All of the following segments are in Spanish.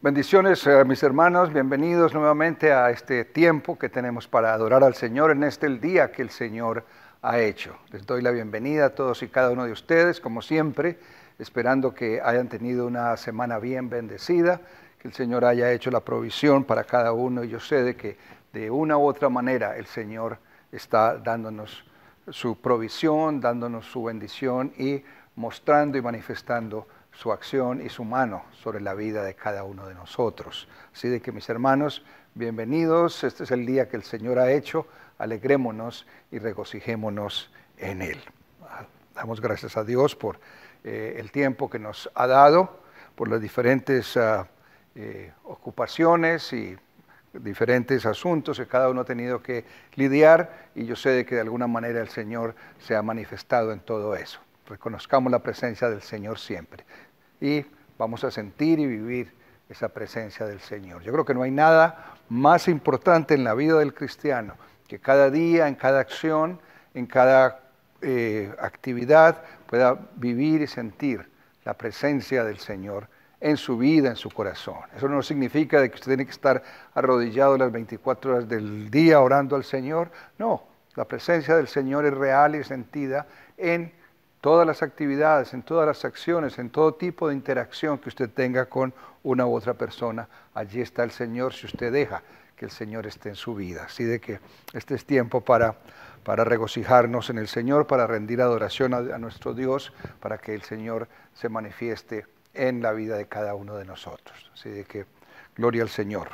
Bendiciones, mis hermanos, bienvenidos nuevamente a este tiempo que tenemos para adorar al Señor en el día que el Señor ha hecho. Les doy la bienvenida a todos y cada uno de ustedes, como siempre, esperando que hayan tenido una semana bien bendecida, que el Señor haya hecho la provisión para cada uno, y yo sé de que de una u otra manera el Señor está dándonos su provisión, dándonos su bendición y mostrando y manifestando su acción y su mano sobre la vida de cada uno de nosotros. Así de que, mis hermanos, bienvenidos. Este es el día que el Señor ha hecho. Alegrémonos y regocijémonos en Él. Damos gracias a Dios por el tiempo que nos ha dado, por las diferentes ocupaciones y diferentes asuntos que cada uno ha tenido que lidiar, y yo sé de que de alguna manera el Señor se ha manifestado en todo eso. Reconozcamos la presencia del Señor siempre y vamos a sentir y vivir esa presencia del Señor. Yo creo que no hay nada más importante en la vida del cristiano que cada día, en cada acción, en cada actividad pueda vivir y sentir la presencia del Señor en su vida, en su corazón. Eso no significa de que usted tiene que estar arrodillado las 24 horas del día orando al Señor. No, la presencia del Señor es real y sentida en todas las actividades, en todas las acciones, en todo tipo de interacción que usted tenga con una u otra persona. Allí está el Señor si usted deja que el Señor esté en su vida. Así de que este es tiempo para regocijarnos en el Señor, para rendir adoración a nuestro Dios, para que el Señor se manifieste en la vida de cada uno de nosotros. Así de que gloria al Señor.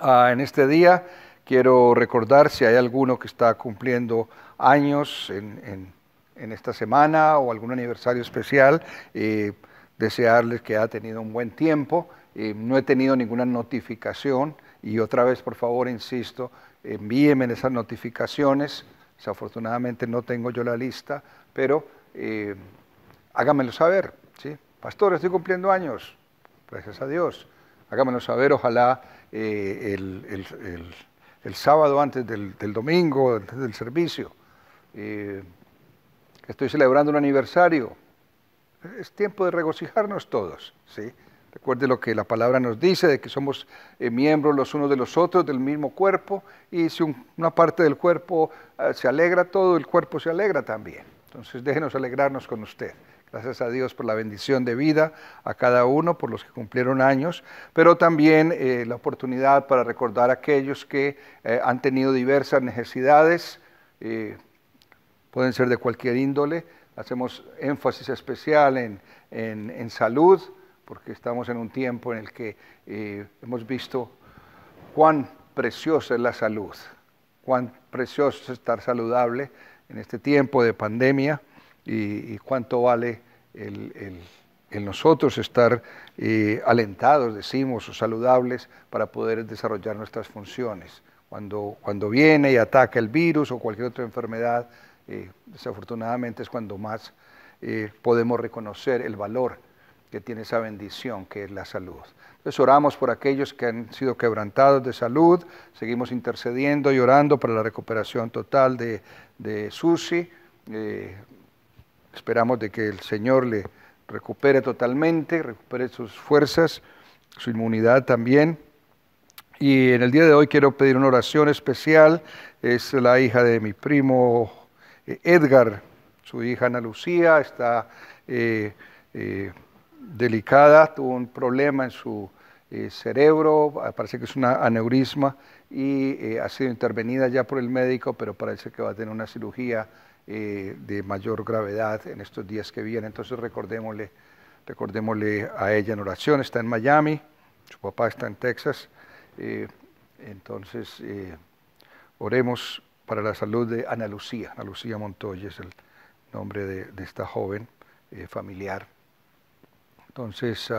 En este día quiero recordar, si hay alguno que está cumpliendo años en esta semana o algún aniversario especial, desearles que ha tenido un buen tiempo. No he tenido ninguna notificación y otra vez, por favor, insisto, envíenme esas notificaciones. Desafortunadamente no tengo yo la lista, pero háganmelo saber, ¿sí? Pastor, estoy cumpliendo años. Gracias a Dios. Háganmelo saber, ojalá el sábado antes del domingo, antes del servicio. Estoy celebrando un aniversario. Es tiempo de regocijarnos todos, ¿sí? Recuerde lo que la palabra nos dice, de que somos miembros los unos de los otros del mismo cuerpo, y si una parte del cuerpo se alegra, todo el cuerpo se alegra también. Entonces déjenos alegrarnos con usted. Gracias a Dios por la bendición de vida a cada uno, por los que cumplieron años, pero también la oportunidad para recordar a aquellos que han tenido diversas necesidades, pueden ser de cualquier índole. Hacemos énfasis especial en salud, porque estamos en un tiempo en el que hemos visto cuán preciosa es la salud, cuán precioso es estar saludable en este tiempo de pandemia, y cuánto vale el nosotros estar alentados, decimos, o saludables para poder desarrollar nuestras funciones. Cuando viene y ataca el virus o cualquier otra enfermedad, desafortunadamente es cuando más podemos reconocer el valor que tiene esa bendición que es la salud. Entonces oramos por aquellos que han sido quebrantados de salud, seguimos intercediendo y orando para la recuperación total de Susi. Esperamos de que el Señor le recupere totalmente, recupere sus fuerzas, su inmunidad también. Y en el día de hoy quiero pedir una oración especial. Es la hija de mi primo Edgar, su hija Ana Lucía, está delicada, tuvo un problema en su cerebro, parece que es una aneurisma, y ha sido intervenida ya por el médico, pero parece que va a tener una cirugía de mayor gravedad en estos días que vienen. Entonces recordémosle a ella en oración. Está en Miami, su papá está en Texas, entonces oremos para la salud de Ana Lucía. Ana Lucía Montoya es el nombre de esta joven familiar. Entonces,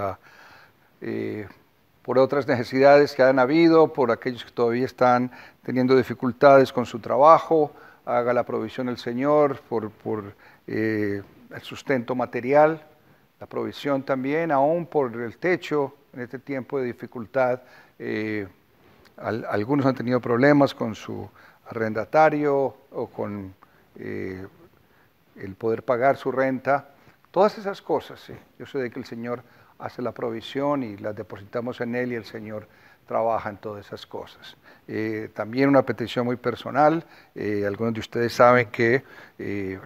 por otras necesidades que han habido, por aquellos que todavía están teniendo dificultades con su trabajo, haga la provisión el Señor por el sustento material, la provisión también, aún por el techo en este tiempo de dificultad. Algunos han tenido problemas con su arrendatario o con el poder pagar su renta. Todas esas cosas, sí. Yo sé de que el Señor hace la provisión y las depositamos en Él y el Señor trabaja en todas esas cosas. También una petición muy personal, algunos de ustedes saben que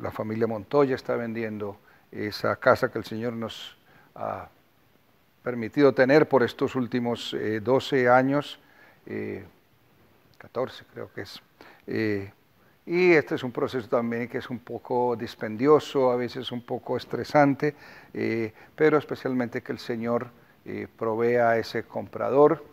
la familia Montoya está vendiendo esa casa que el Señor nos ha permitido tener por estos últimos 12 años, 14 creo que es. Y este es un proceso también que es un poco dispendioso, a veces un poco estresante, pero especialmente que el Señor provea a ese comprador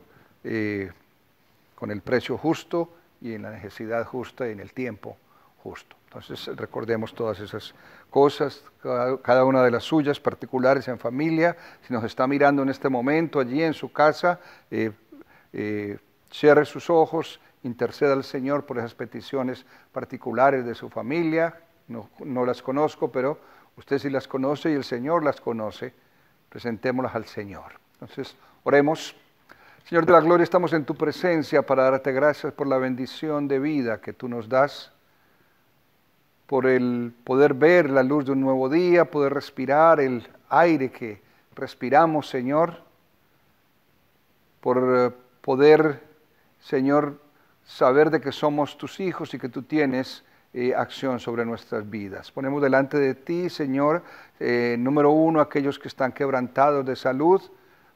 con el precio justo y en la necesidad justa y en el tiempo justo. Entonces recordemos todas esas cosas, cada una de las suyas particulares en familia. Si nos está mirando en este momento allí en su casa, cierre sus ojos, interceda al Señor por esas peticiones particulares de su familia. No las conozco, pero usted sí las conoce y el Señor las conoce. Presentémoslas al Señor. Entonces, oremos. Señor de la gloria, estamos en tu presencia para darte gracias por la bendición de vida que tú nos das, por el poder ver la luz de un nuevo día, poder respirar el aire que respiramos, Señor, por poder, Señor, saber de que somos tus hijos y que tú tienes acción sobre nuestras vidas. Ponemos delante de ti, Señor, número uno, aquellos que están quebrantados de salud,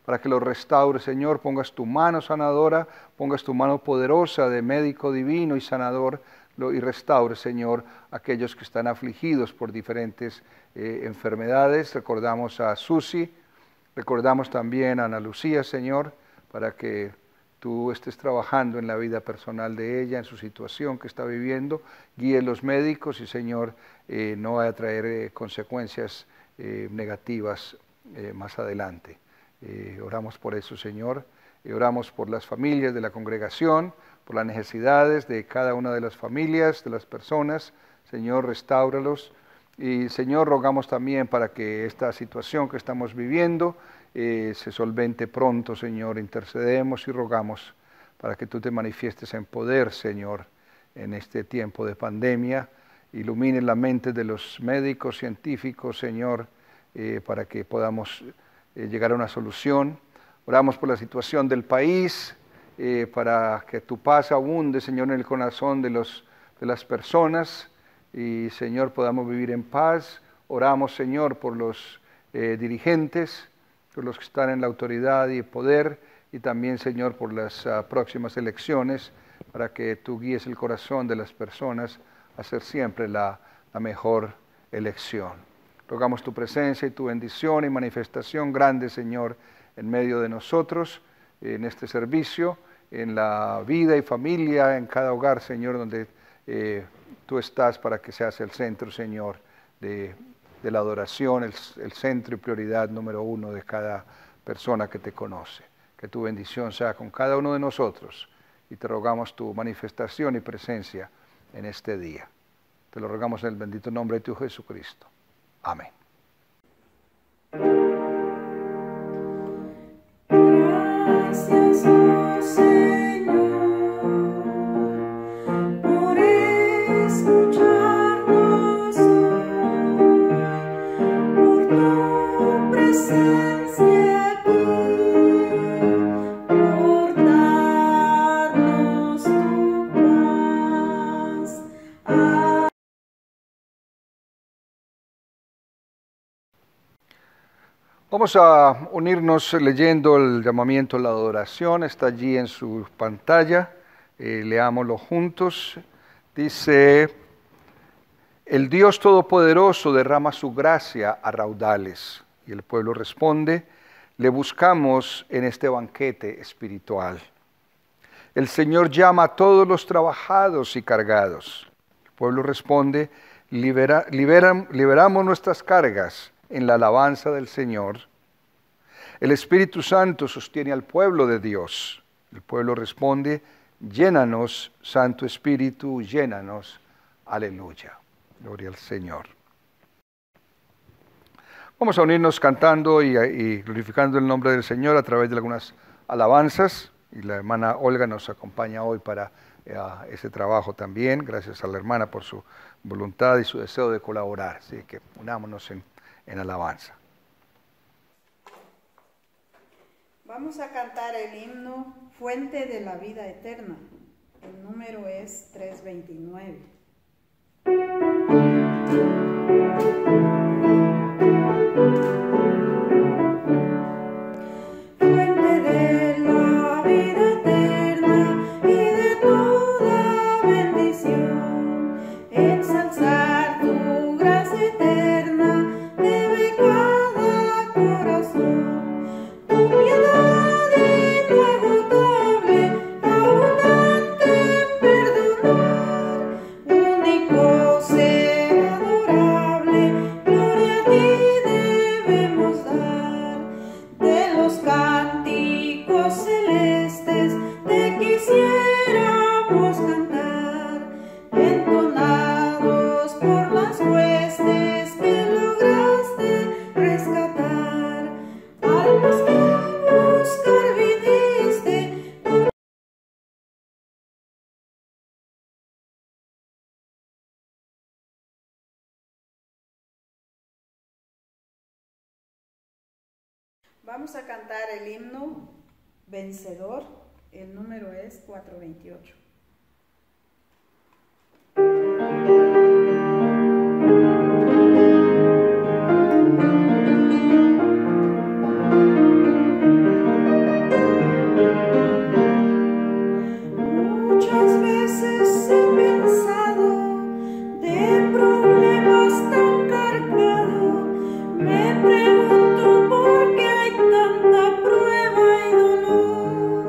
para que los restaures, Señor, pongas tu mano sanadora, pongas tu mano poderosa de médico divino y sanador, y restaure, Señor, aquellos que están afligidos por diferentes enfermedades. Recordamos a Susi, recordamos también a Ana Lucía, Señor, para que tú estés trabajando en la vida personal de ella, en su situación que está viviendo, guíe los médicos y, Señor, no vaya a traer consecuencias negativas más adelante. Oramos por eso, Señor, oramos por las familias de la congregación, por las necesidades de cada una de las familias, de las personas. Señor, restáuralos. Y, Señor, rogamos también para que esta situación que estamos viviendo se solvente pronto, Señor. Intercedemos y rogamos para que tú te manifiestes en poder, Señor, en este tiempo de pandemia. Ilumine la mente de los médicos, científicos, Señor, para que podamos llegar a una solución. Oramos por la situación del país, para que tu paz abunde, Señor, en el corazón de las personas y, Señor, podamos vivir en paz. Oramos, Señor, por los dirigentes, por los que están en la autoridad y poder, y también, Señor, por las próximas elecciones, para que tú guíes el corazón de las personas a hacer siempre la mejor elección. Rogamos tu presencia y tu bendición y manifestación grande, Señor, en medio de nosotros, en este servicio, en la vida y familia, en cada hogar, Señor, donde tú estás, para que seas el centro, Señor, de la adoración, el centro y prioridad número uno de cada persona que te conoce. Que tu bendición sea con cada uno de nosotros y te rogamos tu manifestación y presencia en este día. Te lo rogamos en el bendito nombre de tu Jesucristo. Amén. Gracias, oh Señor, por escucharnos hoy, por tu presencia aquí, por darnos tu paz. Vamos a unirnos leyendo el llamamiento a la adoración, está allí en su pantalla, leámoslo juntos. Dice: el Dios Todopoderoso derrama su gracia a raudales, y el pueblo responde: le buscamos en este banquete espiritual. El Señor llama a todos los trabajados y cargados. El pueblo responde: liberamos nuestras cargas en la alabanza del Señor. El Espíritu Santo sostiene al pueblo de Dios. El pueblo responde: llénanos, Santo Espíritu, llénanos. Aleluya. Gloria al Señor. Vamos a unirnos cantando y glorificando el nombre del Señor a través de algunas alabanzas. Y la hermana Olga nos acompaña hoy para ese trabajo también. Gracias a la hermana por su voluntad y su deseo de colaborar. Así que unámonos en alabanza. Vamos a cantar el himno Fuente de la Vida Eterna. El número es 329. Fuente de la vida eterna y de toda bendición, ensalzar tu gracia eterna debe cada corazón. Tu piedad inagotable, abundante en perdonar, único ser adorable, gloria a ti debemos dar. De los cánticos celestes te quisiéramos cantar, entonados por las huestes que lograste rescatar. Almas que a buscar viniste, vamos a cantar el himno Vencedor. El número es 428. Muchas veces he pensado, de problemas tan cargado, me pregunto por qué hay tanta prueba y dolor,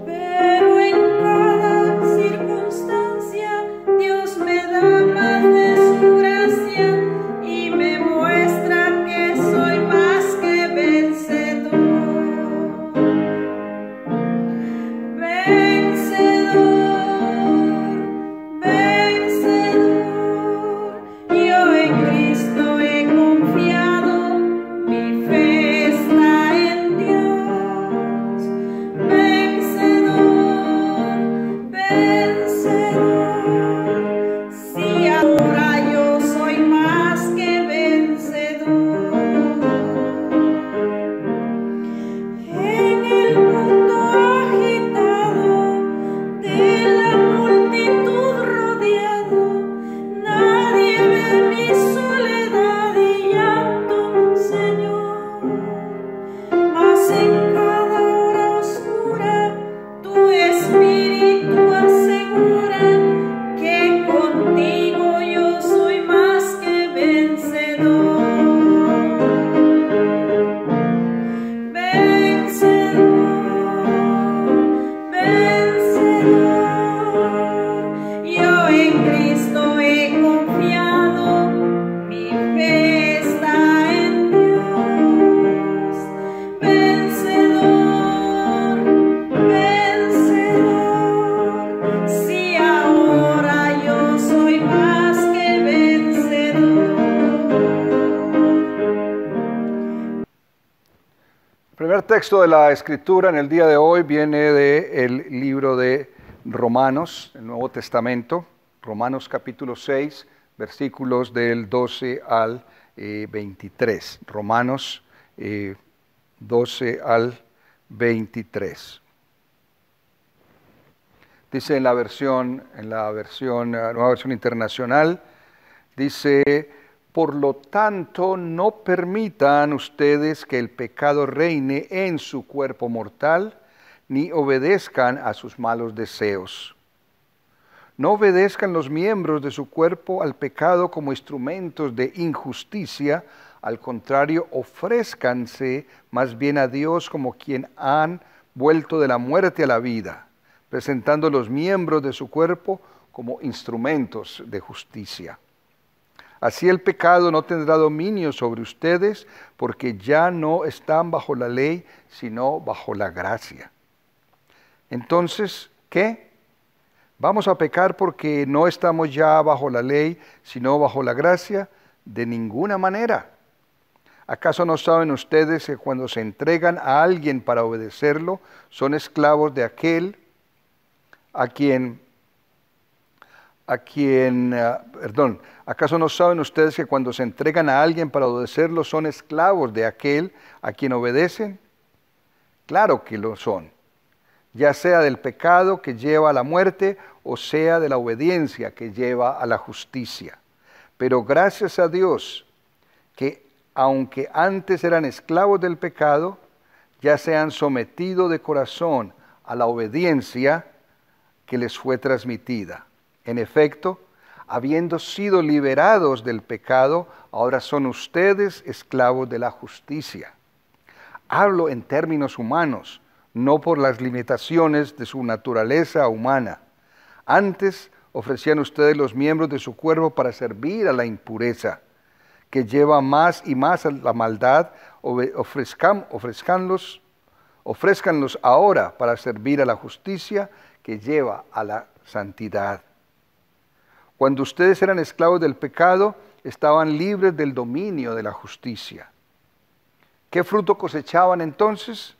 pero en cada circunstancia Dios me da más de su gracia y me muestra que soy más que vencedor. Yo en Cristo he confiado, mi fe está en Dios. Vencedor, si ahora yo soy más que vencedor. En el mundo agitado, de la multitud rodeado, nadie ve mi soledad y llanto, Señor. Mas en cada hora oscura, tu espíritu asegura que contigo yo soy más que vencedor. Yo en Cristo he confiado, mi fe está en Dios. Vencedor, si ahora yo soy más que vencedor. El primer texto de la Escritura en el día de hoy viene del libro de Romanos, el Nuevo Testamento, Romanos capítulo 6, versículos del 12 al 23. Romanos 12 al 23. Dice en la nueva versión internacional, dice: por lo tanto, no permitan ustedes que el pecado reine en su cuerpo mortal, ni obedezcan a sus malos deseos. No obedezcan los miembros de su cuerpo al pecado como instrumentos de injusticia, al contrario, ofrézcanse más bien a Dios como quien han vuelto de la muerte a la vida, presentando los miembros de su cuerpo como instrumentos de justicia. Así el pecado no tendrá dominio sobre ustedes, porque ya no están bajo la ley, sino bajo la gracia. Entonces, ¿qué? ¿Vamos a pecar porque no estamos ya bajo la ley, sino bajo la gracia? De ninguna manera. ¿Acaso no saben ustedes que cuando se entregan a alguien para obedecerlo, son esclavos de aquel ¿acaso no saben ustedes que cuando se entregan a alguien para obedecerlo, son esclavos de aquel a quien obedecen? Claro que lo son, ya sea del pecado que lleva a la muerte o sea de la obediencia que lleva a la justicia. Pero gracias a Dios que aunque antes eran esclavos del pecado, ya se han sometido de corazón a la obediencia que les fue transmitida. En efecto, habiendo sido liberados del pecado, ahora son ustedes esclavos de la justicia. Hablo en términos humanos, no por las limitaciones de su naturaleza humana. Antes ofrecían ustedes los miembros de su cuerpo para servir a la impureza, que lleva más y más a la maldad. Ofrézcanlos ahora para servir a la justicia, que lleva a la santidad. Cuando ustedes eran esclavos del pecado, estaban libres del dominio de la justicia. ¿Qué fruto cosechaban entonces?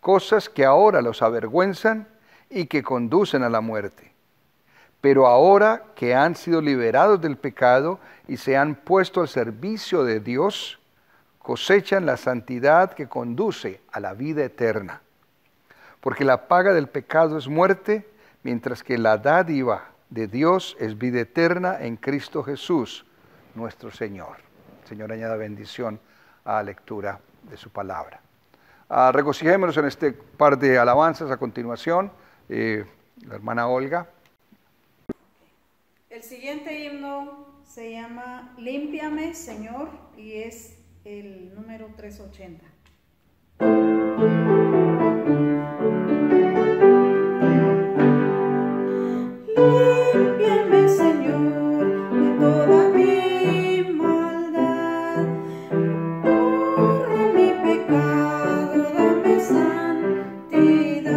Cosas que ahora los avergüenzan y que conducen a la muerte. Pero ahora que han sido liberados del pecado y se han puesto al servicio de Dios, cosechan la santidad que conduce a la vida eterna. Porque la paga del pecado es muerte, mientras que la dádiva de Dios es vida eterna en Cristo Jesús, nuestro Señor. Señor, añada bendición a la lectura de su palabra. Regocijémonos en este par de alabanzas a continuación. La hermana Olga. El siguiente himno se llama Límpiame, Señor, y es el número 380. Límpiame, Señor, de toda mi maldad, borra mi pecado, dame santidad.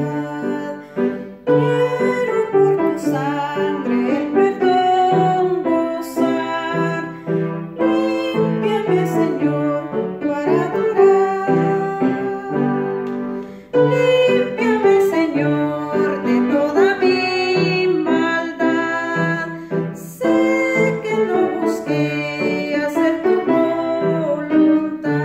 Quiero por tu sangre el perdón gozar. Límpiame, Señor, para adorar. Límpiame, Señor, de toda mi maldad. Sé que no busqué hacer tu voluntad.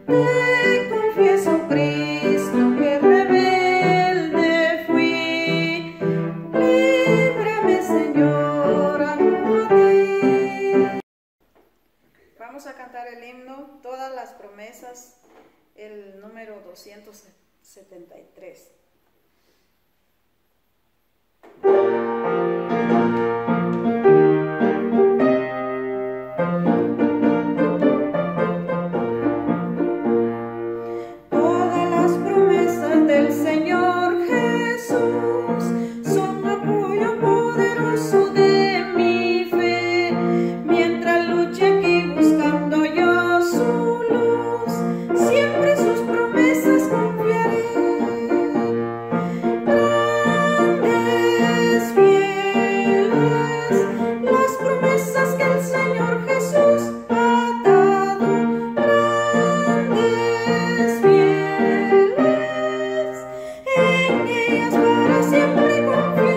Te confieso, Cristo, que rebelde fui. Líbrame, Señor, amo a ti. Vamos a cantar el himno Todas las promesas, el número 273. Todas las promesas del Señor Jesús son apoyo poderoso de mi fe. Mientras luche aquí buscando yo su luz, siempre sus promesas confiaré. Grandes, fieles, las promesas que el Señor Jesús ha dado. Grandes, fieles, en ellas para siempre confiaré.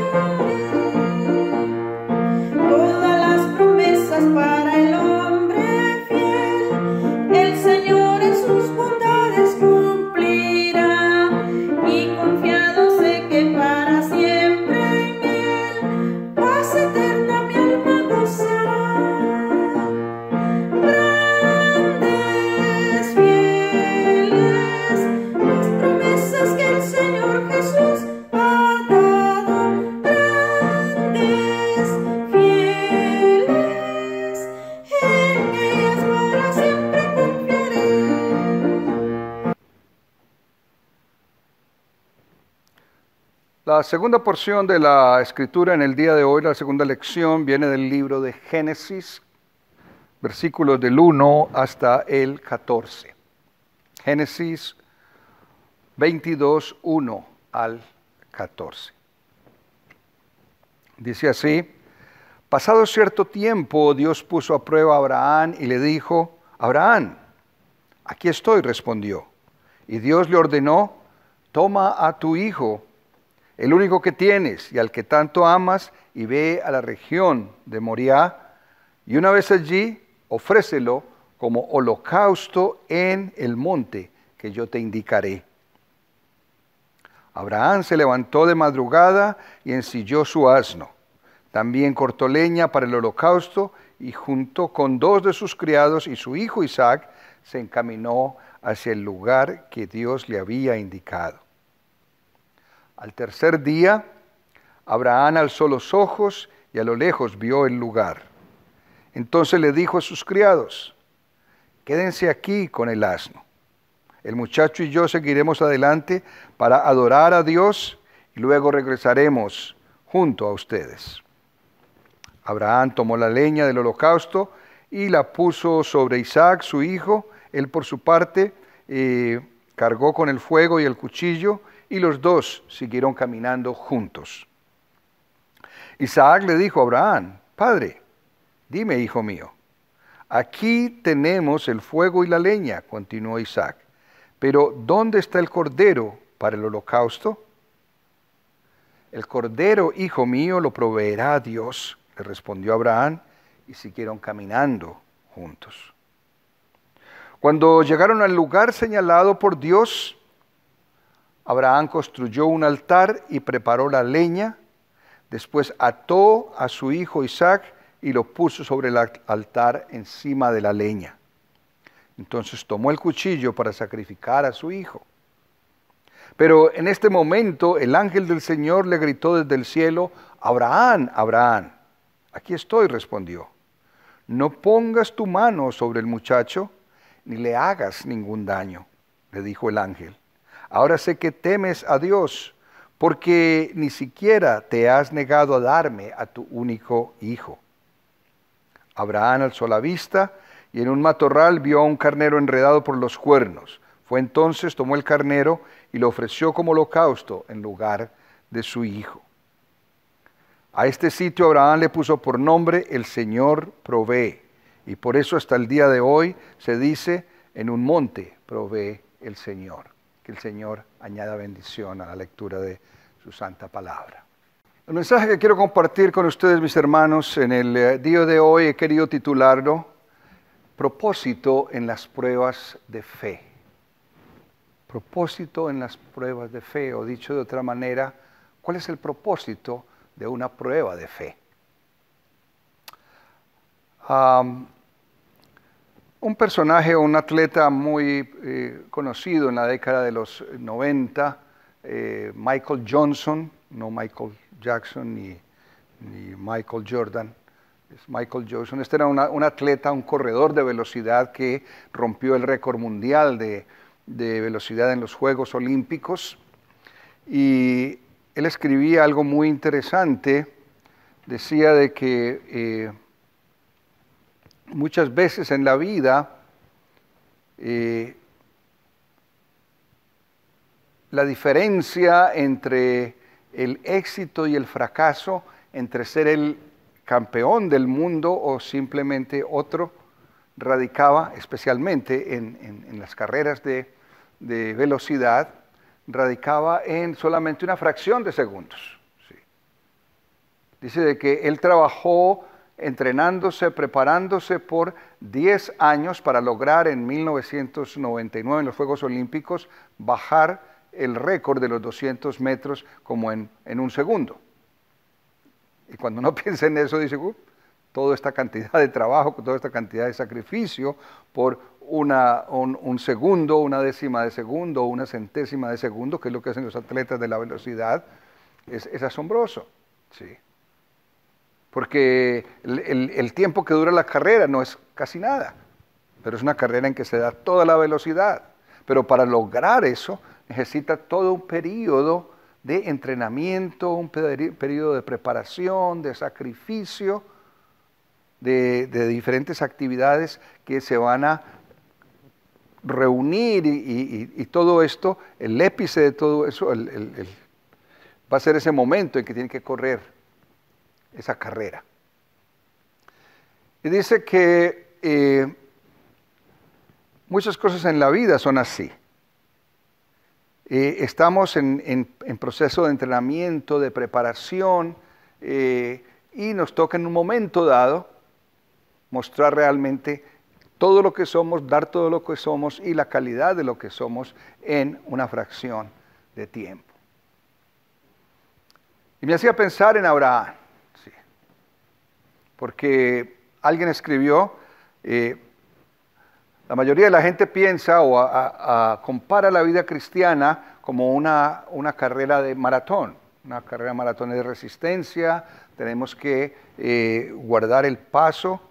Todas las promesas para el hombre fiel, el Señor en sus bondades cumplirá. Y confiado sé que para siempre en Él, paz eterna mi alma gozará. Grandes, fieles, las promesas que el Señor Jesús ha dado. Grandes, fieles, en ellas para siempre confiaré. La segunda porción de la escritura en el día de hoy, la segunda lección, viene del libro de Génesis, versículos del 1 hasta el 14. Génesis 22, 1 al 14. Dice así: pasado cierto tiempo, Dios puso a prueba a Abraham y le dijo: Abraham, aquí estoy, respondió. Y Dios le ordenó: toma a tu hijo, el único que tienes y al que tanto amas, y ve a la región de Moriah, y una vez allí, ofrécelo como holocausto en el monte que yo te indicaré. Abraham se levantó de madrugada y ensilló su asno. También cortó leña para el holocausto y junto con 2 de sus criados y su hijo Isaac se encaminó hacia el lugar que Dios le había indicado. Al tercer día, Abraham alzó los ojos y a lo lejos vio el lugar. Entonces le dijo a sus criados: quédense aquí con el asno. El muchacho y yo seguiremos adelante para adorar a Dios y luego regresaremos junto a ustedes. Abraham tomó la leña del holocausto y la puso sobre Isaac, su hijo. Él por su parte cargó con el fuego y el cuchillo y los 2 siguieron caminando juntos. Isaac le dijo a Abraham: Padre, dime, hijo mío. Aquí tenemos el fuego y la leña, continuó Isaac. Pero ¿dónde está el cordero para el holocausto? El cordero, hijo mío, lo proveerá Dios, le respondió Abraham, y siguieron caminando juntos. Cuando llegaron al lugar señalado por Dios, Abraham construyó un altar y preparó la leña. Después ató a su hijo Isaac y lo puso sobre el altar encima de la leña. Entonces tomó el cuchillo para sacrificar a su hijo. Pero en este momento el ángel del Señor le gritó desde el cielo: Abraham, Abraham. Aquí estoy, respondió. No pongas tu mano sobre el muchacho, ni le hagas ningún daño, le dijo el ángel. Ahora sé que temes a Dios, porque ni siquiera te has negado a darme a tu único hijo. Abraham alzó la vista y en un matorral vio a un carnero enredado por los cuernos. Fue entonces, tomó el carnero y lo ofreció como holocausto en lugar de su hijo. A este sitio Abraham le puso por nombre: El Señor provee. Y por eso hasta el día de hoy se dice: en un monte provee el Señor. Que el Señor añada bendición a la lectura de su santa palabra. El mensaje que quiero compartir con ustedes, mis hermanos, en el día de hoy he querido titularlo: Propósito en las pruebas de fe. Propósito en las pruebas de fe, o dicho de otra manera, ¿cuál es el propósito de una prueba de fe? Un personaje o un atleta muy conocido en la década de los 90, Michael Johnson, no Michael Jackson ni Michael Jordan, es Michael Johnson. Este era un atleta, un corredor de velocidad que rompió el récord mundial de velocidad en los Juegos Olímpicos. Y él escribía algo muy interesante. Decía de que muchas veces en la vida la diferencia entre el éxito y el fracaso, entre ser el campeón del mundo o simplemente otro, radicaba especialmente en las carreras de velocidad, radicaba en solamente una fracción de segundos. Sí. Dice de que él trabajó entrenándose, preparándose por 10 años para lograr en 1999 en los Juegos Olímpicos bajar el récord de los 200 metros como en un segundo. Y cuando uno piensa en eso dice, toda esta cantidad de trabajo, toda esta cantidad de sacrificio por un segundo, una décima de segundo, una centésima de segundo, que es lo que hacen los atletas de la velocidad, es asombroso. Sí. Porque el tiempo que dura la carrera no es casi nada, pero es una carrera en que se da toda la velocidad. Pero para lograr eso necesita todo un periodo de entrenamiento, un periodo de preparación, de sacrificio, de diferentes actividades que se van a reunir y todo esto, el épice de todo eso, va a ser ese momento en que tiene que correr esa carrera. Y dice que muchas cosas en la vida son así. Estamos en proceso de entrenamiento, de preparación, y nos toca en un momento dado mostrar realmente todo lo que somos, dar todo lo que somos y la calidad de lo que somos en una fracción de tiempo. Y me hacía pensar en Abraham, sí, porque alguien escribió, la mayoría de la gente piensa o compara la vida cristiana como una carrera de maratón, una carrera maratón de resistencia. Tenemos que guardar el paso,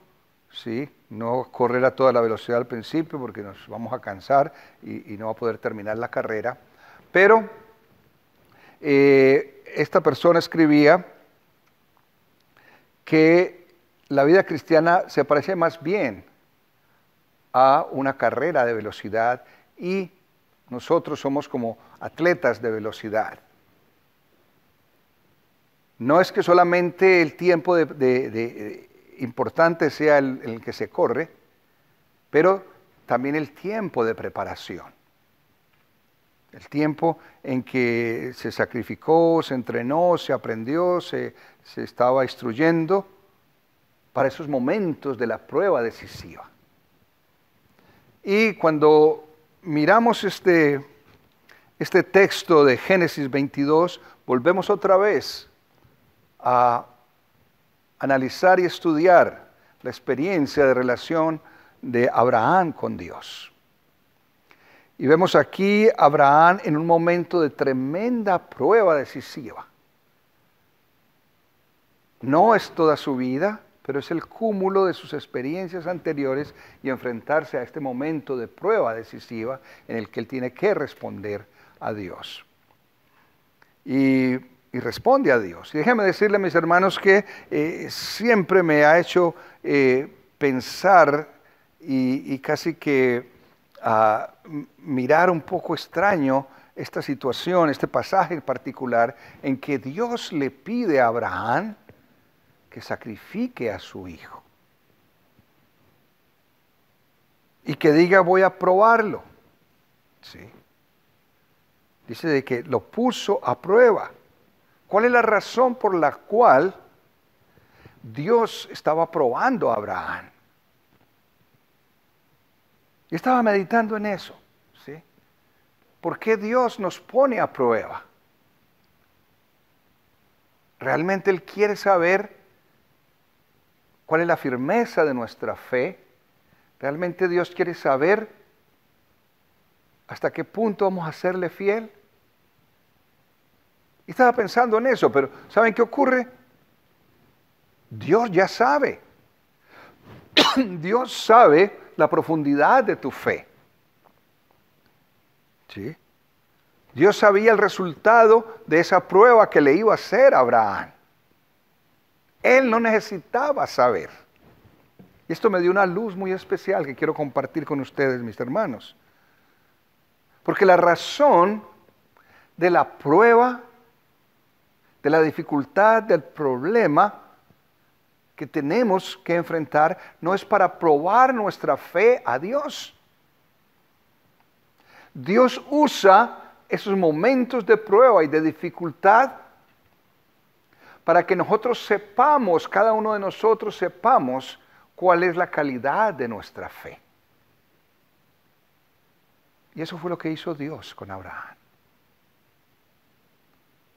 ¿sí? No correr a toda la velocidad al principio porque nos vamos a cansar y no va a poder terminar la carrera. Pero esta persona escribía que la vida cristiana se parece más bien a una carrera de velocidad y nosotros somos como atletas de velocidad. No es que solamente el tiempo importante sea el que se corre, pero también el tiempo de preparación. El tiempo en que se sacrificó, se entrenó, se aprendió, se estaba instruyendo para esos momentos de la prueba decisiva. Y cuando miramos este texto de Génesis 22, volvemos otra vez a analizar y estudiar la experiencia de relación de Abraham con Dios. Y vemos aquí a Abraham en un momento de tremenda prueba decisiva. No es toda su vida, pero es el cúmulo de sus experiencias anteriores y enfrentarse a este momento de prueba decisiva en el que él tiene que responder a Dios. Y responde a Dios. Y déjenme decirle, mis hermanos, que siempre me ha hecho pensar y casi que mirar un poco extraño esta situación, este pasaje en particular, en que Dios le pide a Abraham que sacrifique a su hijo. Y que diga, voy a probarlo. ¿Sí? Dice de que lo puso a prueba. ¿Cuál es la razón por la cual Dios estaba probando a Abraham? Y estaba meditando en eso. ¿Sí? ¿Por qué Dios nos pone a prueba? ¿Realmente Él quiere saber cuál es la firmeza de nuestra fe? ¿Realmente Dios quiere saber hasta qué punto vamos a serle fiel? Y estaba pensando en eso, pero ¿saben qué ocurre? Dios ya sabe. Dios sabe la profundidad de tu fe. ¿Sí? Dios sabía el resultado de esa prueba que le iba a hacer a Abraham. Él no necesitaba saber. Y esto me dio una luz muy especial que quiero compartir con ustedes, mis hermanos. Porque la razón de la prueba, de la dificultad, del problema que tenemos que enfrentar, no es para probar nuestra fe a Dios. Dios usa esos momentos de prueba y de dificultad para que nosotros sepamos, cada uno de nosotros sepamos cuál es la calidad de nuestra fe. Y eso fue lo que hizo Dios con Abraham.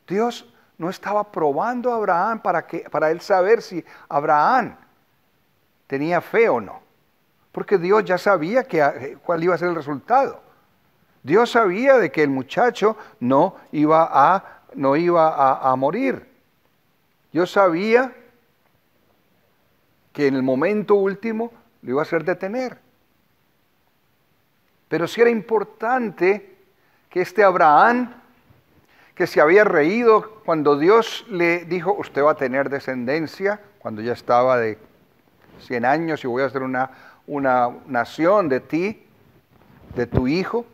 Dios no estaba probando a Abraham para él saber si Abraham tenía fe o no. Porque Dios ya sabía cuál iba a ser el resultado. Dios sabía de que el muchacho no iba a morir. Dios sabía que en el momento último lo iba a hacer detener. Pero sí era importante que este Abraham, que se había reído cuando Dios le dijo, usted va a tener descendencia, cuando ya estaba de 100 años y voy a hacer una nación de ti, de tu hijo.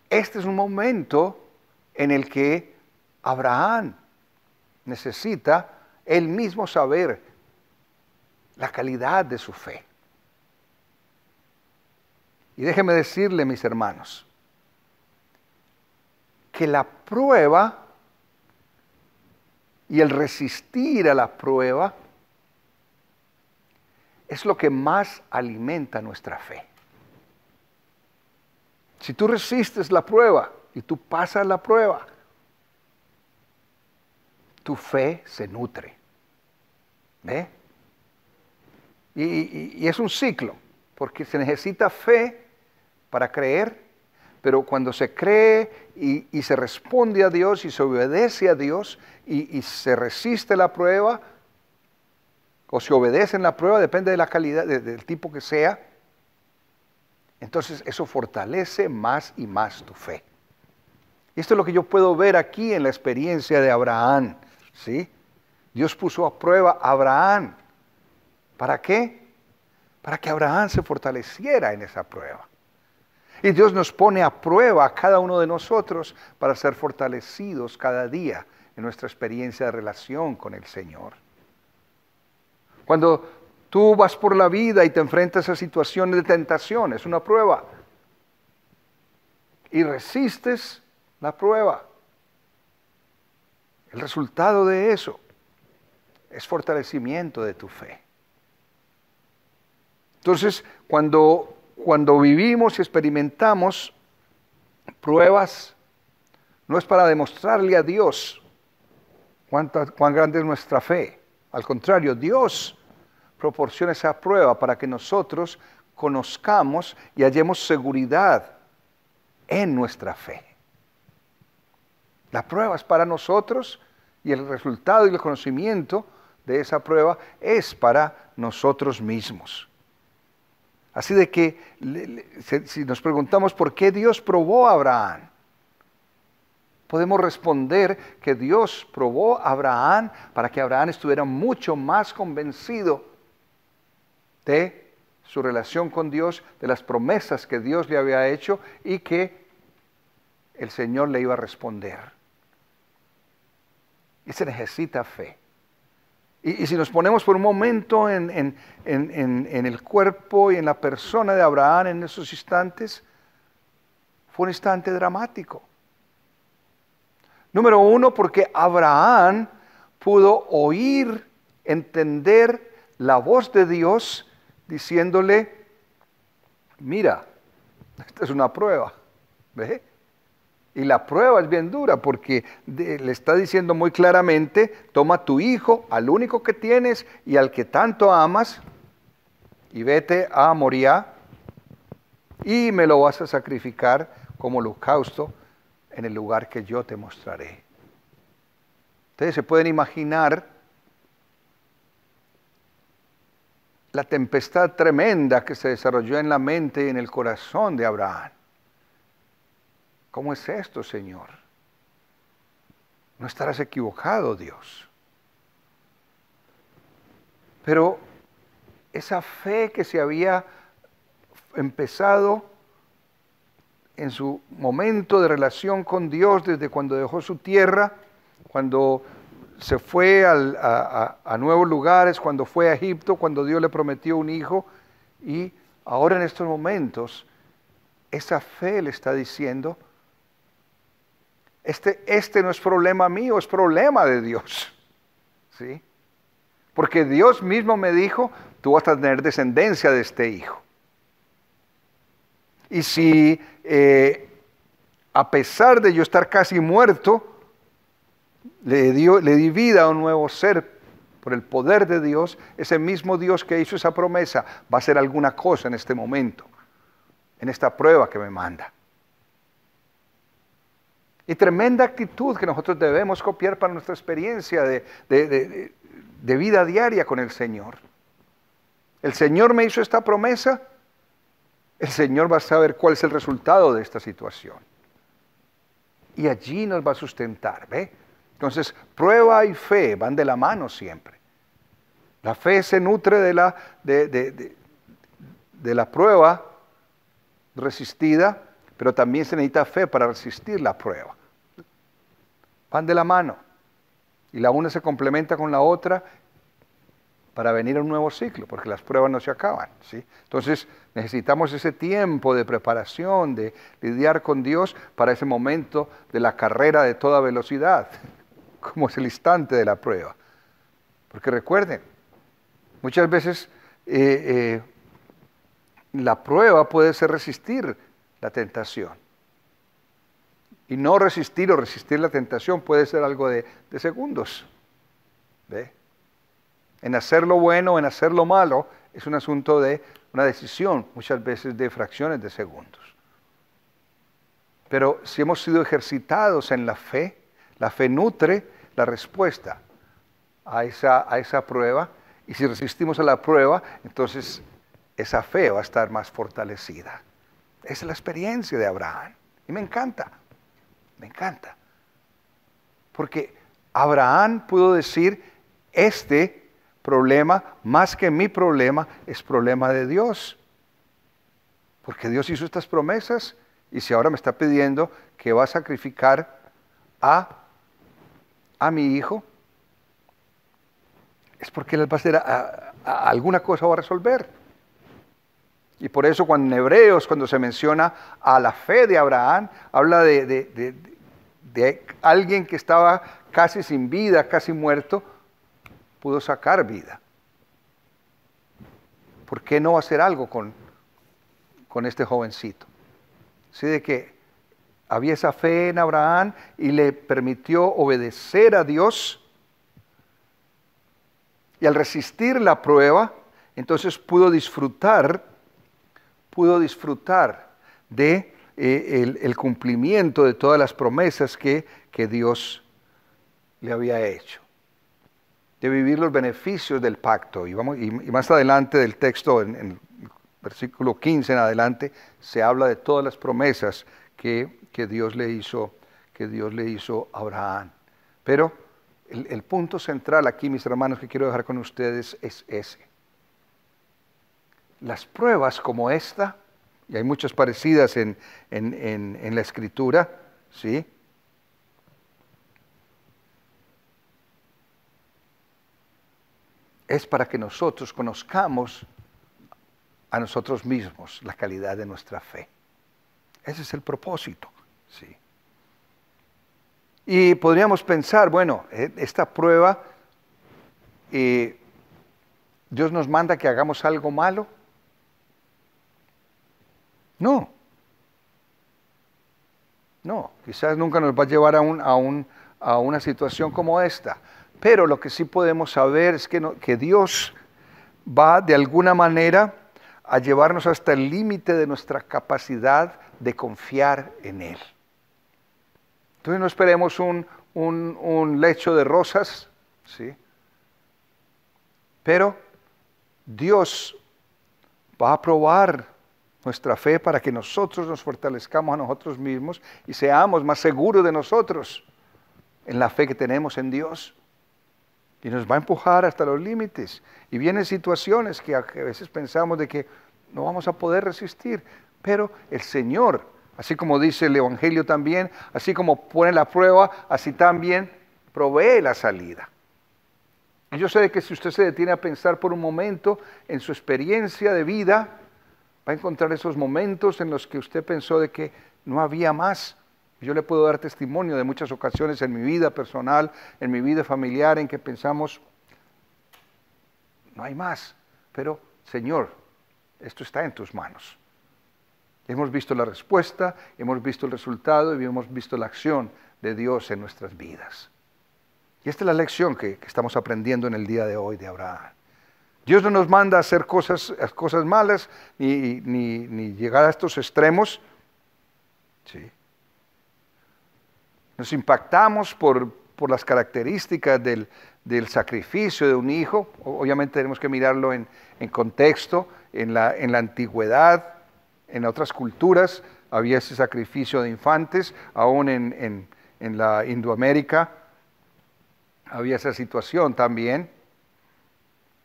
Este es un momento en el que Abraham necesita él mismo saber la calidad de su fe. Y déjeme decirle, mis hermanos, que la prueba y el resistir a la prueba es lo que más alimenta nuestra fe. Si tú resistes la prueba y tú pasas la prueba, tu fe se nutre. ¿Ve? Y es un ciclo, porque se necesita fe para creer, pero cuando se cree y se responde a Dios y se obedece a Dios y se resiste la prueba, o se obedece en la prueba, depende de la calidad, del tipo que sea, entonces eso fortalece más y más tu fe. Y esto es lo que yo puedo ver aquí en la experiencia de Abraham, ¿sí? Dios puso a prueba a Abraham. ¿Para qué? Para que Abraham se fortaleciera en esa prueba. Y Dios nos pone a prueba a cada uno de nosotros para ser fortalecidos cada día en nuestra experiencia de relación con el Señor. Cuando tú vas por la vida y te enfrentas a situaciones de tentación, es una prueba. Y resistes la prueba. El resultado de eso es fortalecimiento de tu fe. Entonces, cuando vivimos y experimentamos pruebas, no es para demostrarle a Dios cuán grande es nuestra fe. Al contrario, Dios proporciona esa prueba para que nosotros conozcamos y hallemos seguridad en nuestra fe. La prueba es para nosotros y el resultado y el conocimiento de esa prueba es para nosotros mismos. Así de que si nos preguntamos por qué Dios probó a Abraham, podemos responder que Dios probó a Abraham para que Abraham estuviera mucho más convencido de su relación con Dios, de las promesas que Dios le había hecho y que el Señor le iba a responder. Y se necesita fe. Y si nos ponemos por un momento en el cuerpo y en la persona de Abraham en esos instantes, fue un instante dramático. Número uno, porque Abraham pudo oír, entender la voz de Dios diciéndole, mira, esta es una prueba, ¿ve? Y la prueba es bien dura porque le está diciendo muy claramente, toma tu hijo, al único que tienes y al que tanto amas, y vete a Moriah y me lo vas a sacrificar como holocausto en el lugar que yo te mostraré. Ustedes se pueden imaginar la tempestad tremenda que se desarrolló en la mente y en el corazón de Abraham. ¿Cómo es esto, Señor? No estarás equivocado, Dios. Pero esa fe que se había empezado en su momento de relación con Dios, desde cuando dejó su tierra, cuando se fue a nuevos lugares, cuando fue a Egipto, cuando Dios le prometió un hijo, y ahora en estos momentos, esa fe le está diciendo, este no es problema mío, es problema de Dios. ¿Sí? Porque Dios mismo me dijo, tú vas a tener descendencia de este hijo. Y si a pesar de yo estar casi muerto, le di vida a un nuevo ser por el poder de Dios, ese mismo Dios que hizo esa promesa va a hacer alguna cosa en este momento, en esta prueba que me manda. Y tremenda actitud que nosotros debemos copiar para nuestra experiencia de vida diaria con el Señor. El Señor me hizo esta promesa, el Señor va a saber cuál es el resultado de esta situación. Y allí nos va a sustentar, ¿ve? Entonces, prueba y fe van de la mano siempre. La fe se nutre de la prueba resistida, pero también se necesita fe para resistir la prueba. Van de la mano. Y la una se complementa con la otra para venir a un nuevo ciclo, porque las pruebas no se acaban, ¿sí? Entonces necesitamos ese tiempo de preparación, de lidiar con Dios para ese momento de la carrera de toda velocidad, como es el instante de la prueba. Porque recuerden, muchas veces la prueba puede ser resistir la tentación. Y no resistir o resistir la tentación puede ser algo de segundos. ¿Ve? En hacer lo bueno o en hacer lo malo es un asunto de una decisión, muchas veces de fracciones de segundos. Pero si hemos sido ejercitados en la fe nutre la respuesta a esa prueba, y si resistimos a la prueba, entonces esa fe va a estar más fortalecida. Esa es la experiencia de Abraham, y me encanta, porque Abraham pudo decir, este problema, más que mi problema, es problema de Dios, porque Dios hizo estas promesas, y si ahora me está pidiendo que va a sacrificar a mi hijo, es porque Él va a hacer alguna cosa, va a resolver. Y por eso cuando en Hebreos, cuando se menciona a la fe de Abraham, habla de alguien que estaba casi sin vida, casi muerto, pudo sacar vida. ¿Por qué no hacer algo con este jovencito? Así de que había esa fe en Abraham y le permitió obedecer a Dios. Y al resistir la prueba, entonces pudo disfrutar de el cumplimiento de todas las promesas que Dios le había hecho, de vivir los beneficios del pacto. Y más adelante del texto, en versículo 15 en adelante, se habla de todas las promesas que Dios le hizo a Abraham. Pero el punto central aquí, mis hermanos, que quiero dejar con ustedes es ese. Las pruebas como esta, y hay muchas parecidas en la Escritura, ¿sí? Es para que nosotros conozcamos a nosotros mismos la calidad de nuestra fe. Ese es el propósito, ¿sí? Y podríamos pensar, bueno, esta prueba, ¿Dios nos manda que hagamos algo malo? No, quizás nunca nos va a llevar a una situación como esta. Pero lo que sí podemos saber es que Dios va de alguna manera a llevarnos hasta el límite de nuestra capacidad de confiar en Él. Entonces no esperemos un lecho de rosas, ¿sí? Pero Dios va a probar nuestra fe para que nosotros nos fortalezcamos a nosotros mismos y seamos más seguros de nosotros en la fe que tenemos en Dios. Y nos va a empujar hasta los límites. Y vienen situaciones que a veces pensamos de que no vamos a poder resistir. Pero el Señor, así como dice el Evangelio también, así como pone la prueba, así también provee la salida. Y yo sé que si usted se detiene a pensar por un momento en su experiencia de vida, va a encontrar esos momentos en los que usted pensó de que no había más. Yo le puedo dar testimonio de muchas ocasiones en mi vida personal, en mi vida familiar, en que pensamos, no hay más. Pero, Señor, esto está en tus manos. Hemos visto la respuesta, hemos visto el resultado y hemos visto la acción de Dios en nuestras vidas. Y esta es la lección que estamos aprendiendo en el día de hoy de Abraham. Dios no nos manda a hacer cosas malas ni llegar a estos extremos. Sí. Nos impactamos por las características del sacrificio de un hijo. Obviamente tenemos que mirarlo en contexto, en la antigüedad, en otras culturas había ese sacrificio de infantes, aún en la Indoamérica había esa situación también.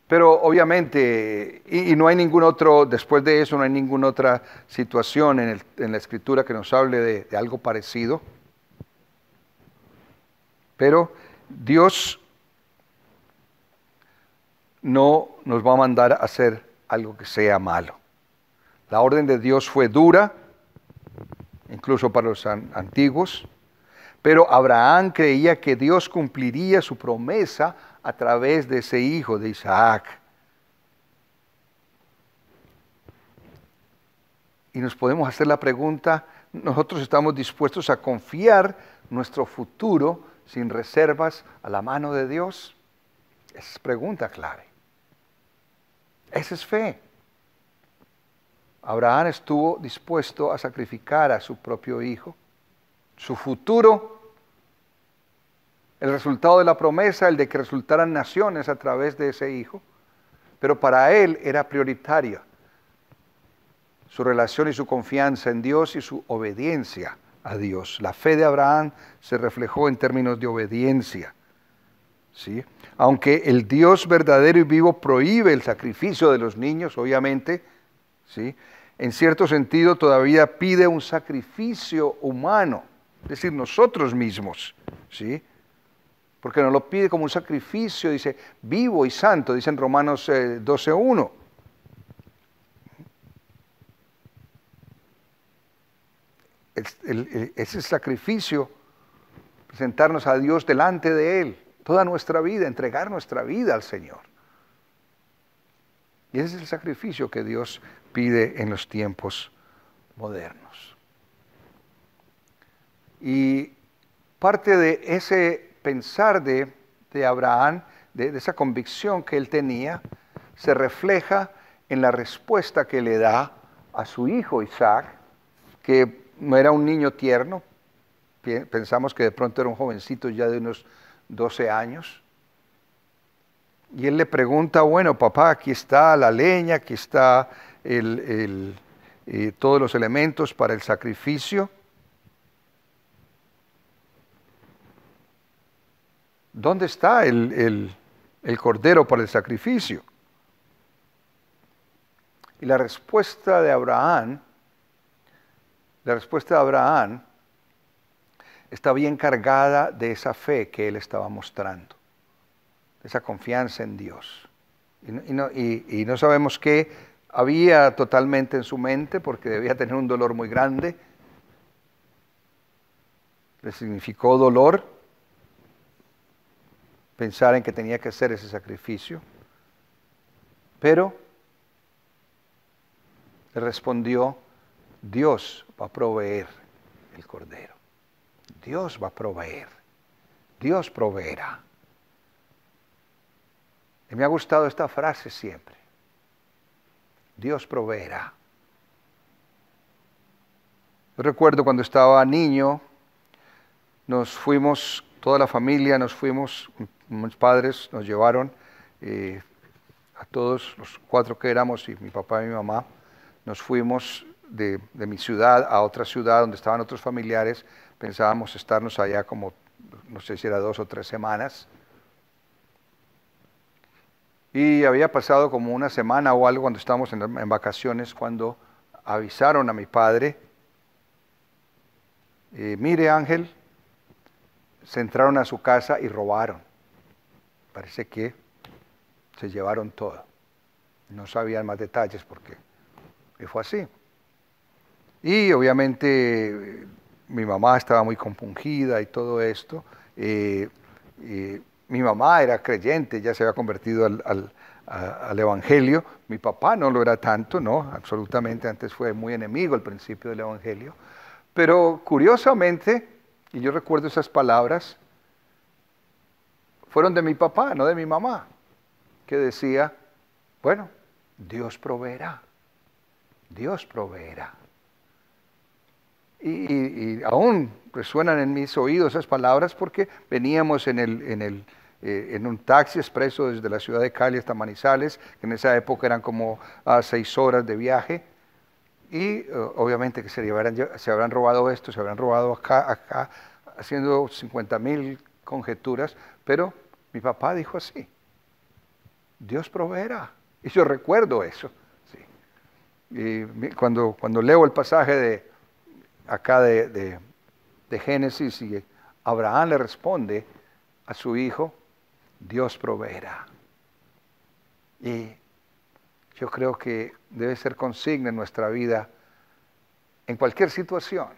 Pero obviamente, y no hay ningún otro, después de eso no hay ninguna otra situación en la Escritura que nos hable de algo parecido. Pero Dios no nos va a mandar a hacer algo que sea malo. La orden de Dios fue dura, incluso para los antiguos, pero Abraham creía que Dios cumpliría su promesa a través de ese hijo de Isaac. Y nos podemos hacer la pregunta, ¿nosotros estamos dispuestos a confiar nuestro futuro sin reservas a la mano de Dios? Esa es pregunta clave. Esa es fe. Abraham estuvo dispuesto a sacrificar a su propio hijo, su futuro, el resultado de la promesa, el de que resultaran naciones a través de ese hijo, pero para él era prioritaria su relación y su confianza en Dios y su obediencia a Dios. La fe de Abraham se reflejó en términos de obediencia, ¿sí? Aunque el Dios verdadero y vivo prohíbe el sacrificio de los niños, obviamente, ¿sí?, en cierto sentido todavía pide un sacrificio humano, es decir, nosotros mismos, ¿sí? Porque nos lo pide como un sacrificio, dice, vivo y santo, dice en Romanos 12:1. Ese sacrificio, presentarnos a Dios delante de Él, toda nuestra vida, entregar nuestra vida al Señor. Y ese es el sacrificio que Dios pide en los tiempos modernos. Y parte de ese pensar de Abraham, de esa convicción que él tenía, se refleja en la respuesta que le da a su hijo Isaac, que no era un niño tierno, pensamos que de pronto era un jovencito ya de unos 12 años. Y él le pregunta, bueno, papá, aquí está la leña, aquí está todos los elementos para el sacrificio. ¿Dónde está el cordero para el sacrificio? Y la respuesta de Abraham está bien cargada de esa fe que él estaba mostrando, de esa confianza en Dios. Y no sabemos qué había totalmente en su mente, porque debía tener un dolor muy grande. Le significó dolor pensar en que tenía que hacer ese sacrificio. Pero le respondió, Dios va a proveer el cordero. Dios va a proveer. Dios proveerá. Y me ha gustado esta frase siempre. Dios proveerá. Yo recuerdo cuando estaba niño, nos fuimos, toda la familia nos fuimos, mis padres nos llevaron, a todos los 4 que éramos, y mi papá y mi mamá, nos fuimos de mi ciudad a otra ciudad donde estaban otros familiares. Pensábamos estarnos allá como, no sé si era 2 o 3 semanas. Y había pasado como una semana o algo cuando estábamos en vacaciones, cuando avisaron a mi padre, mire Ángel, se entraron a su casa y robaron. Parece que se llevaron todo. No sabían más detalles porque fue así. Y obviamente mi mamá estaba muy compungida y todo esto. Mi mamá era creyente, ya se había convertido al Evangelio. Mi papá no lo era tanto, no, absolutamente. Antes fue muy enemigo al principio del Evangelio. Pero curiosamente, y yo recuerdo esas palabras, fueron de mi papá, no de mi mamá, que decía, bueno, Dios proveerá, Dios proveerá. Y aún resuenan en mis oídos esas palabras porque veníamos en un taxi expreso desde la ciudad de Cali hasta Manizales, que en esa época eran como 6 horas de viaje, y obviamente que se habrán robado esto, se habrán robado acá, haciendo 50,000 conjeturas, pero mi papá dijo así, Dios proveerá. Y yo recuerdo eso. Sí. Y cuando leo el pasaje de Génesis, y Abraham le responde a su hijo, Dios proveerá. Y yo creo que debe ser consigna en nuestra vida, en cualquier situación,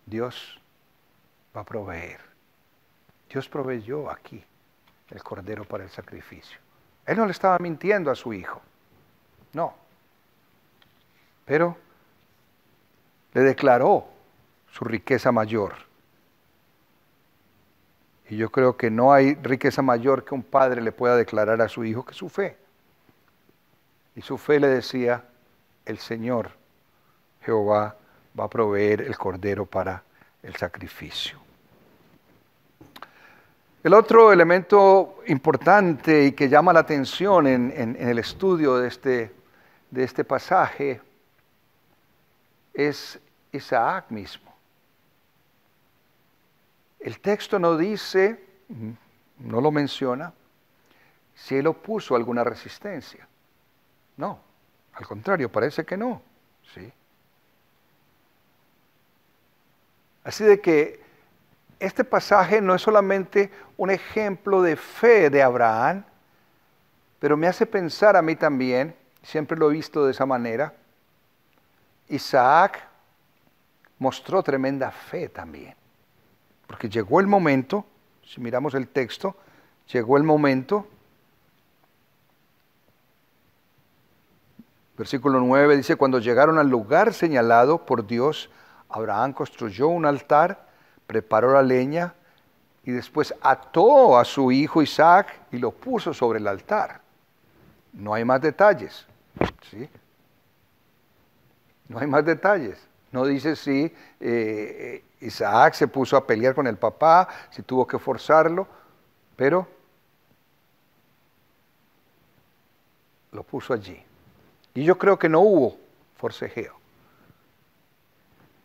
Dios va a proveer. Dios proveyó aquí el cordero para el sacrificio. Él no le estaba mintiendo a su hijo, no. Pero le declaró su riqueza mayor. Y yo creo que no hay riqueza mayor que un padre le pueda declarar a su hijo que su fe. Y su fe le decía, el Señor, Jehová, va a proveer el cordero para el sacrificio. El otro elemento importante y que llama la atención en el estudio de este pasaje es Isaac mismo. El texto no dice, no lo menciona, si él opuso alguna resistencia. No, al contrario, parece que no. ¿Sí? Así de que este pasaje no es solamente un ejemplo de fe de Abraham, pero me hace pensar a mí también, siempre lo he visto de esa manera, Isaac mostró tremenda fe también. Porque llegó el momento, si miramos el texto, llegó el momento, versículo 9 dice, cuando llegaron al lugar señalado por Dios, Abraham construyó un altar, preparó la leña y después ató a su hijo Isaac y lo puso sobre el altar. No hay más detalles, ¿sí? No hay más detalles. No dice si Isaac se puso a pelear con el papá, si tuvo que forzarlo, pero lo puso allí. Y yo creo que no hubo forcejeo.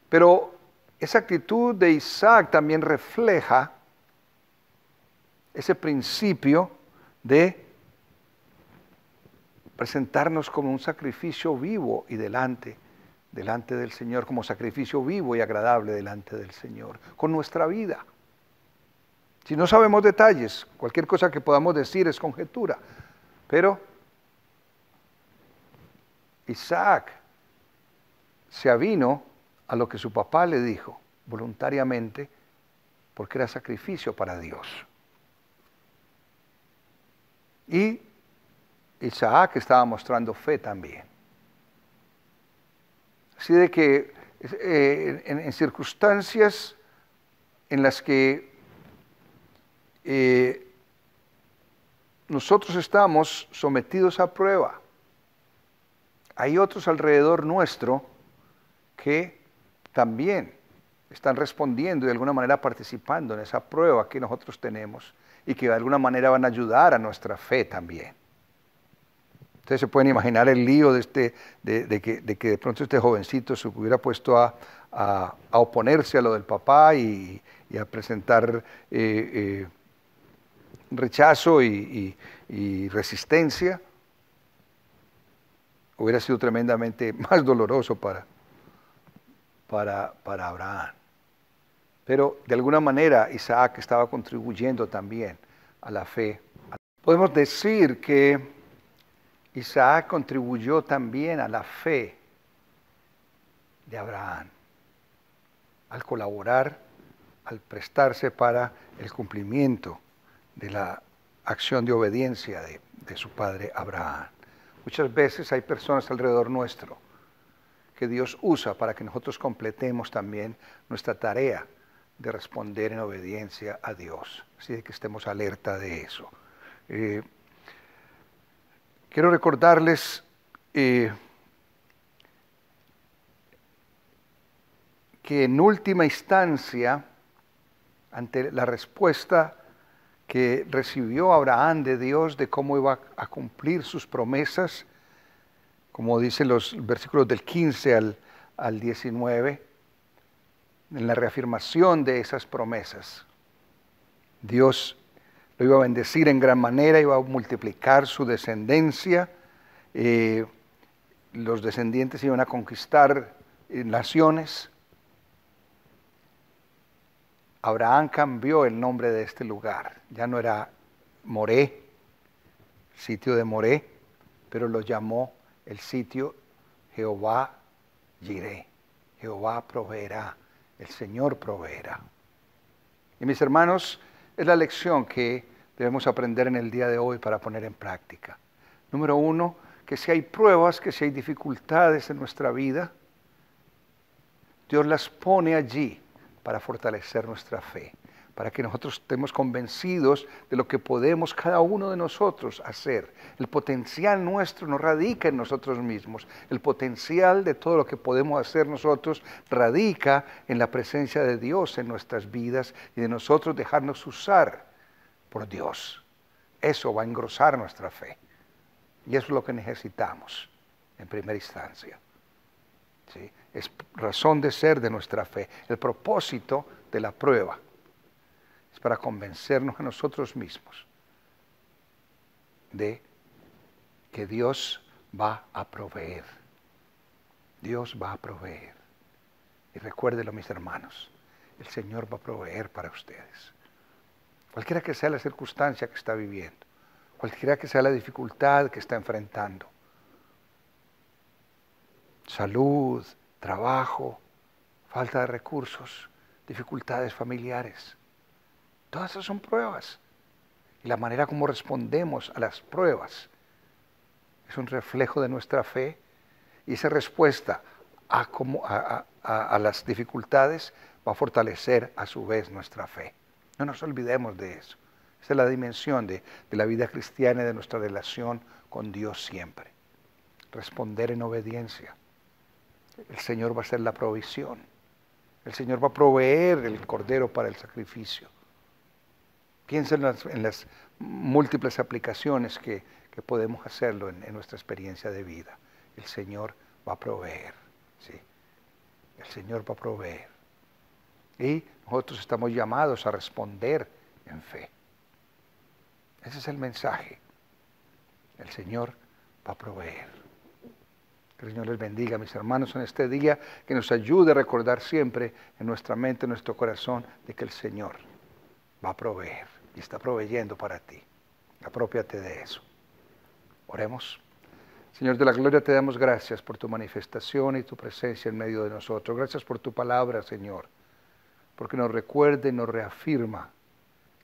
Pero esa actitud de Isaac también refleja ese principio de presentarnos como un sacrificio vivo y delante del Señor, como sacrificio vivo y agradable delante del Señor, con nuestra vida. Si no sabemos detalles, cualquier cosa que podamos decir es conjetura, pero Isaac se avino a lo que su papá le dijo voluntariamente, porque era sacrificio para Dios. Y Isaac estaba mostrando fe también. Así de que en circunstancias en las que nosotros estamos sometidos a prueba, hay otros alrededor nuestro que también están respondiendo y de alguna manera participando en esa prueba que nosotros tenemos y que de alguna manera van a ayudar a nuestra fe también. Ustedes se pueden imaginar el lío de que de pronto este jovencito se hubiera puesto a oponerse a lo del papá y a presentar rechazo y resistencia. Hubiera sido tremendamente más doloroso para Abraham. Pero de alguna manera Isaac estaba contribuyendo también a la fe. Podemos decir que Isaac contribuyó también a la fe de Abraham, al colaborar, al prestarse para el cumplimiento de la acción de obediencia de su padre Abraham. Muchas veces hay personas alrededor nuestro que Dios usa para que nosotros completemos también nuestra tarea de responder en obediencia a Dios. Así de que estemos alerta de eso. Quiero recordarles que en última instancia, ante la respuesta que recibió Abraham de Dios de cómo iba a cumplir sus promesas, como dicen los versículos del 15 al 19, en la reafirmación de esas promesas, Dios lo iba a bendecir en gran manera, iba a multiplicar su descendencia, los descendientes iban a conquistar naciones. Abraham cambió el nombre de este lugar, ya no era Moré, sitio de Moré, pero lo llamó el sitio Jehová Jireh, Jehová proveerá, el Señor proveerá. Y mis hermanos, es la lección que debemos aprender en el día de hoy para poner en práctica. Número uno, que si hay pruebas, que si hay dificultades en nuestra vida, Dios las pone allí para fortalecer nuestra fe, para que nosotros estemos convencidos de lo que podemos cada uno de nosotros hacer. El potencial nuestro no radica en nosotros mismos. El potencial de todo lo que podemos hacer nosotros radica en la presencia de Dios en nuestras vidas y de nosotros dejarnos usar por Dios. Eso va a engrosar nuestra fe. Y eso es lo que necesitamos en primera instancia. ¿Sí? Es razón de ser de nuestra fe. El propósito de la prueba es para convencernos a nosotros mismos de que Dios va a proveer. Dios va a proveer. Y recuérdelo, mis hermanos, el Señor va a proveer para ustedes. Cualquiera que sea la circunstancia que está viviendo, cualquiera que sea la dificultad que está enfrentando, salud, trabajo, falta de recursos, dificultades familiares. Todas esas son pruebas. Y la manera como respondemos a las pruebas es un reflejo de nuestra fe. Y esa respuesta a las dificultades va a fortalecer a su vez nuestra fe. No nos olvidemos de eso. Esa es la dimensión de la vida cristiana y de nuestra relación con Dios siempre. Responder en obediencia. El Señor va a hacer la provisión. El Señor va a proveer el cordero para el sacrificio. Piensa en las múltiples aplicaciones que podemos hacerlo en nuestra experiencia de vida. El Señor va a proveer. ¿Sí? El Señor va a proveer. Y nosotros estamos llamados a responder en fe. Ese es el mensaje. El Señor va a proveer. Que el Señor les bendiga, mis hermanos, en este día, que nos ayude a recordar siempre en nuestra mente, en nuestro corazón, de que el Señor va a proveer y está proveyendo para ti. Aprópiate de eso. Oremos. Señor de la gloria, te damos gracias por tu manifestación y tu presencia en medio de nosotros. Gracias por tu palabra, Señor, porque nos recuerda y nos reafirma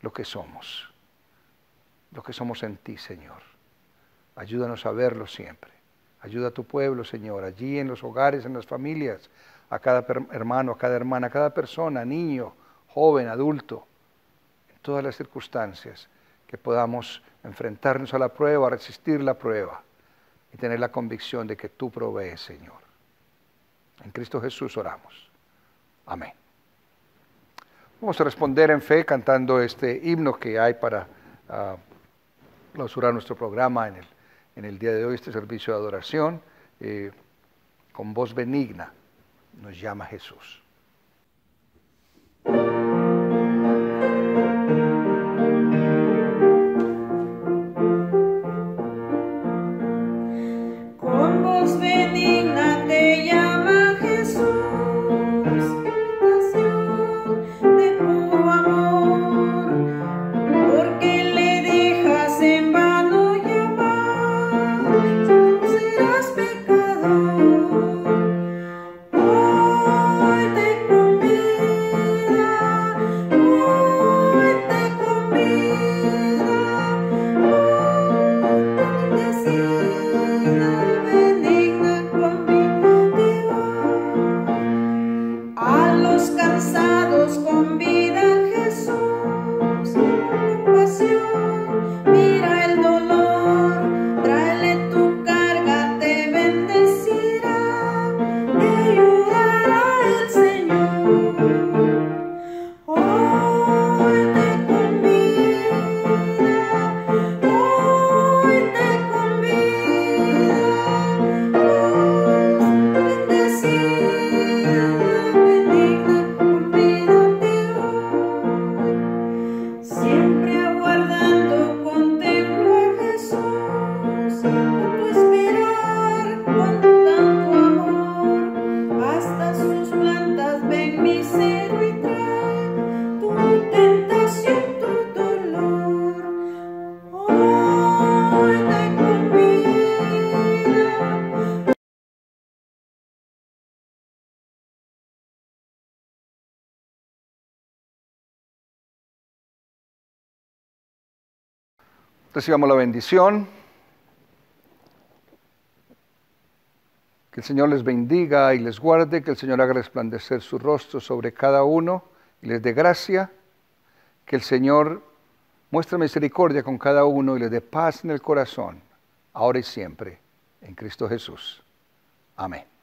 lo que somos en ti, Señor. Ayúdanos a verlo siempre. Ayuda a tu pueblo, Señor, allí en los hogares, en las familias, a cada hermano, a cada hermana, a cada persona, niño, joven, adulto, en todas las circunstancias, que podamos enfrentarnos a la prueba, resistir la prueba y tener la convicción de que tú provees, Señor. En Cristo Jesús oramos. Amén. Vamos a responder en fe cantando este himno que hay para clausurar nuestro programa en el día de hoy, este servicio de adoración, con voz benigna, nos llama Jesús. Con voz benigna te llama Jesús, invitación de puro amor, porque le dejas en vano llamar, no serás pecador. Hoy te convida, hoy te convida, benigna convidación. A los cansados convida Jesús con compasión. Mira el dolor, tráele tu carga, te bendecirá, te ayudará el Señor. Hoy te convida, hoy te convida, bendecida, benigna convidación. Siempre aguardando contemplo a Jesús, a tu esperar con tanto amor, hasta sus plantas ven mi cero y trae tu tentación, tu dolor. Hoy te convida. Recibamos la bendición. Que el Señor les bendiga y les guarde, que el Señor haga resplandecer su rostro sobre cada uno y les dé gracia, que el Señor muestre misericordia con cada uno y les dé paz en el corazón, ahora y siempre, en Cristo Jesús. Amén.